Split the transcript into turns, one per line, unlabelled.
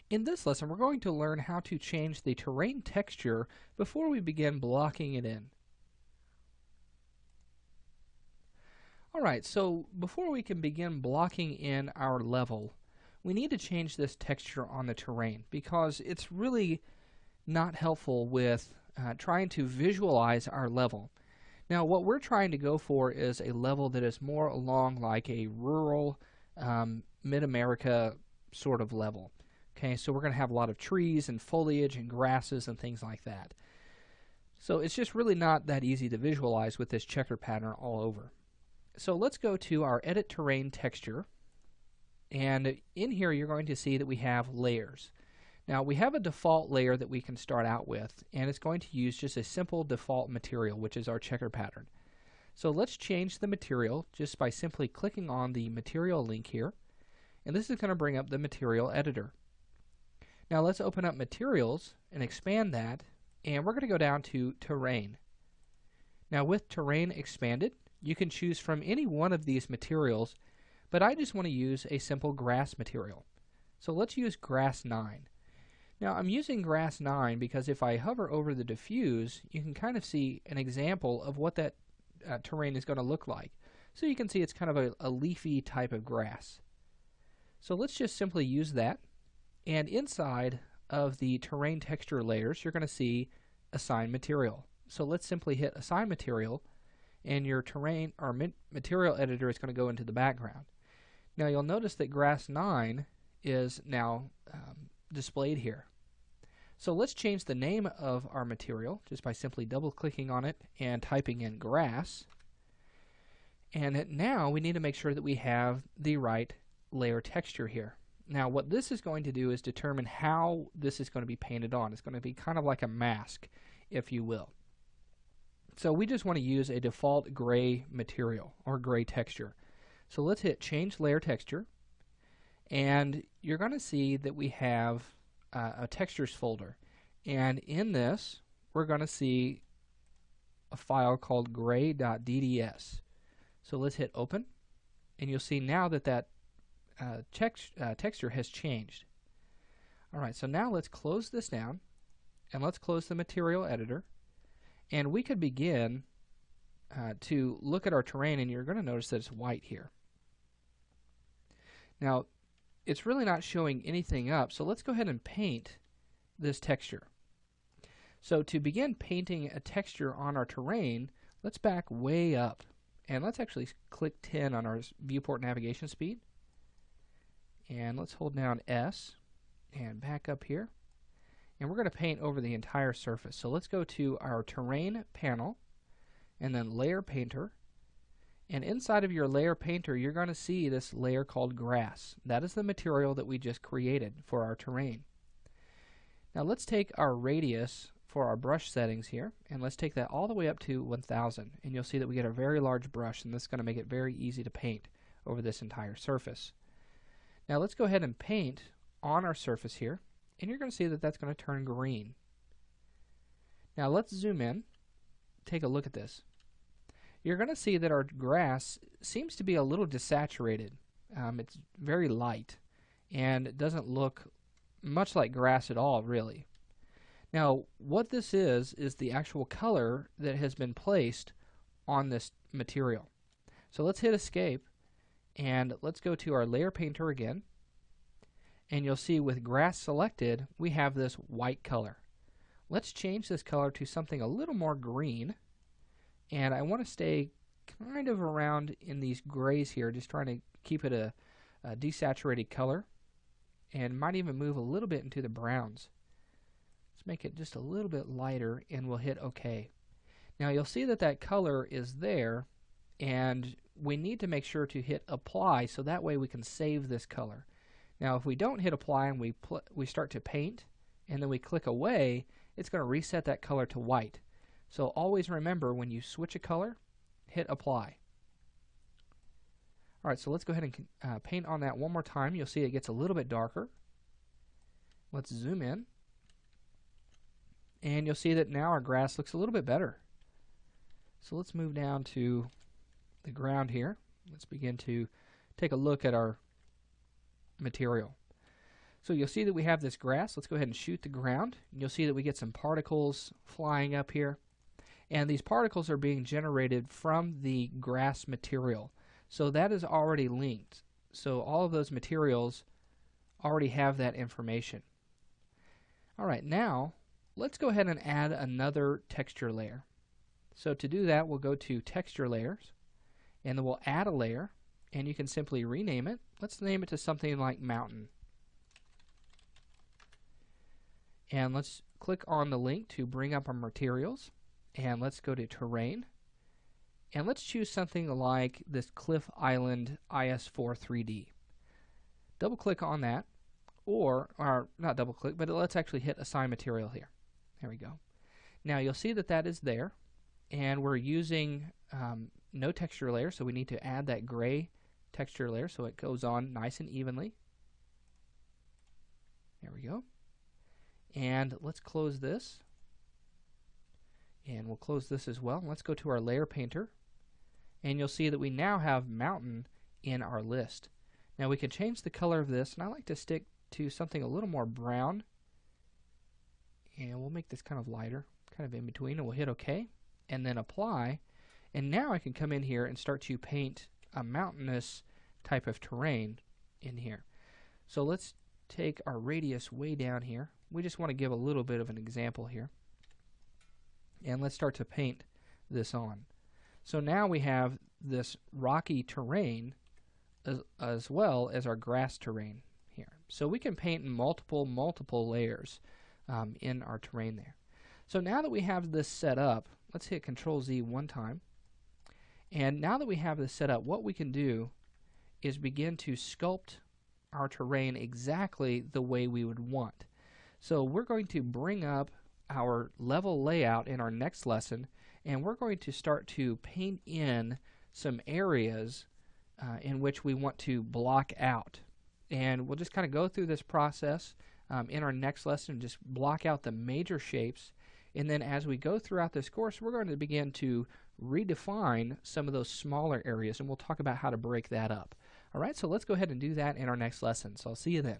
In this lesson, we're going to learn how to change the terrain texture before we begin blocking it in. Alright, so before we can begin blocking in our level, we need to change this texture on the terrain because it's really not helpful with trying to visualize our level. Now, what we're trying to go for is a level that is more along like a rural mid-America sort of level. Okay, so we're going to have a lot of trees and foliage and grasses and things like that. So it's just really not that easy to visualize with this checker pattern all over. So let's go to our Edit Terrain Texture. And in here you're going to see that we have layers. Now we have a default layer that we can start out with, and it's going to use just a simple default material, which is our checker pattern. So let's change the material just by simply clicking on the material link here. And this is going to bring up the material editor. Now let's open up materials and expand that, and we're going to go down to terrain. Now with terrain expanded, you can choose from any one of these materials, but I just want to use a simple grass material. So let's use grass 9. Now I'm using grass 9 because if I hover over the diffuse, you can kind of see an example of what that terrain is going to look like. So you can see it's kind of a leafy type of grass. So let's just simply use that. And inside of the terrain texture layers, you're going to see Assign Material. So let's simply hit Assign Material, and your terrain or material editor is going to go into the background. Now you'll notice that Grass 9 is now displayed here. So let's change the name of our material just by simply double-clicking on it and typing in grass. And now we need to make sure that we have the right layer texture here. Now what this is going to do is determine how this is going to be painted on. It's going to be kind of like a mask, if you will. So we just want to use a default gray material or gray texture. So let's hit Change Layer Texture, and you're going to see that we have a Textures folder. And in this, we're going to see a file called gray.dds. So let's hit Open, and you'll see now that texture has changed. Alright, so now let's close this down, and let's close the material editor, and we could begin to look at our terrain, and you're going to notice that it's white here. Now it's really not showing anything up, so let's go ahead and paint this texture. So to begin painting a texture on our terrain, let's back way up, and let's actually click 10 on our viewport navigation speed. And let's hold down S and back up here, and we're going to paint over the entire surface. So let's go to our terrain panel and then layer painter, and inside of your layer painter you're going to see this layer called grass. That is the material that we just created for our terrain. Now let's take our radius for our brush settings here, and let's take that all the way up to 1000, and you'll see that we get a very large brush, and this is going to make it very easy to paint over this entire surface. Now let's go ahead and paint on our surface here, and you're going to see that that's going to turn green. Now let's zoom in, take a look at this. You're going to see that our grass seems to be a little desaturated. It's very light, and it doesn't look much like grass at all, really. Now what this is the actual color that has been placed on this material. So let's hit Escape, and let's go to our layer painter again, and you'll see with grass selected we have this white color. Let's change this color to something a little more green, and I want to stay kind of around in these grays here, just trying to keep it a desaturated color, and might even move a little bit into the browns. Let's make it just a little bit lighter, and we'll hit OK. Now you'll see that that color is there, and we need to make sure to hit Apply so that way we can save this color. Now if we don't hit Apply and we start to paint and then we click away, it's going to reset that color to white. So always remember, when you switch a color, hit Apply. Alright, so let's go ahead and paint on that one more time. You'll see it gets a little bit darker. Let's zoom in, and you'll see that now our grass looks a little bit better. So let's move down to the ground here. Let's begin to take a look at our material. So you'll see that we have this grass. Let's go ahead and shoot the ground. You'll see that we get some particles flying up here. And these particles are being generated from the grass material. So that is already linked. So all of those materials already have that information. All right, now let's go ahead and add another texture layer. So to do that, we'll go to Texture Layers, and then we'll add a layer, and you can simply rename it. Let's name it to something like Mountain. And let's click on the link to bring up our materials, and let's go to Terrain, and let's choose something like this Cliff Island IS4 3D. Double click on that, or not double click, but let's actually hit Assign Material here. There we go. Now you'll see that that is there, and we're using no texture layer, so we need to add that gray texture layer so it goes on nice and evenly. There we go. And let's close this, and we'll close this as well. Let's go to our layer painter, and you'll see that we now have mountain in our list. Now we can change the color of this, and I like to stick to something a little more brown, and we'll make this kind of lighter, kind of in between, and we'll hit OK and then apply. And now I can come in here and start to paint a mountainous type of terrain in here. So let's take our radius way down here. We just want to give a little bit of an example here. And let's start to paint this on. So now we have this rocky terrain as well as our grass terrain here. So we can paint in multiple layers in our terrain there. So now that we have this set up, let's hit Control Z one time. And now that we have this set up, what we can do is begin to sculpt our terrain exactly the way we would want. So we're going to bring up our level layout in our next lesson, and we're going to start to paint in some areas in which we want to block out. And we'll just kind of go through this process in our next lesson, just block out the major shapes. And then as we go throughout this course, we're going to begin to redefine some of those smaller areas, and we'll talk about how to break that up. All right, so let's go ahead and do that in our next lesson. So I'll see you then.